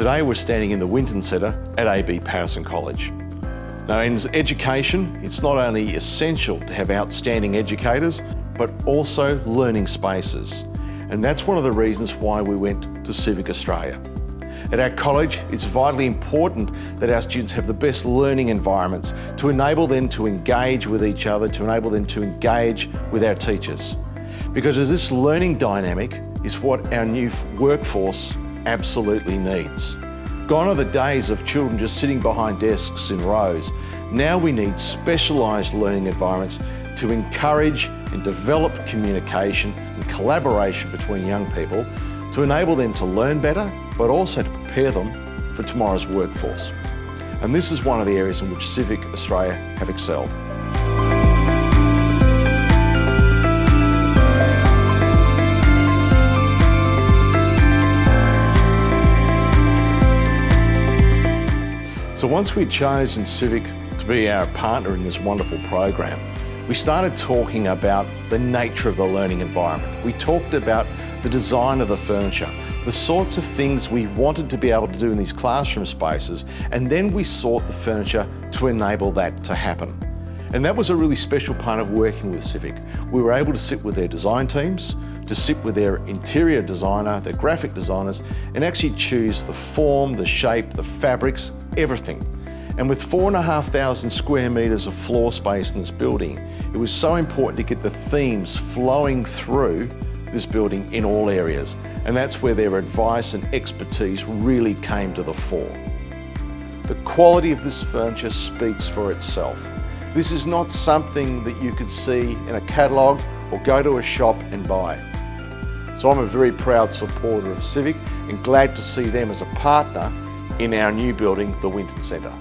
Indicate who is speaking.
Speaker 1: Today we're standing in the Winton Centre at AB Paterson College. Now in education, it's not only essential to have outstanding educators, but also learning spaces. And that's one of the reasons why we went to Civic Australia. At our college, it's vitally important that our students have the best learning environments to enable them to engage with each other, to enable them to engage with our teachers. Because this learning dynamic is what our new workforce absolutely needs. Gone are the days of children just sitting behind desks in rows. Now we need specialised learning environments to encourage and develop communication and collaboration between young people to enable them to learn better, but also to prepare them for tomorrow's workforce. And this is one of the areas in which Civic Australia have excelled. So once we'd chosen Civic to be our partner in this wonderful program, we started talking about the nature of the learning environment. We talked about the design of the furniture, the sorts of things we wanted to be able to do in these classroom spaces, and then we sought the furniture to enable that to happen. And that was a really special part of working with Civic. We were able to sit with their design teams, to sit with their interior designer, their graphic designers, and actually choose the form, the shape, the fabrics, everything. And with 4,500 square metres of floor space in this building, it was so important to get the themes flowing through this building in all areas. And that's where their advice and expertise really came to the fore. The quality of this furniture speaks for itself. This is not something that you could see in a catalogue or go to a shop and buy. So I'm a very proud supporter of Civic and glad to see them as a partner in our new building, the Winton Centre.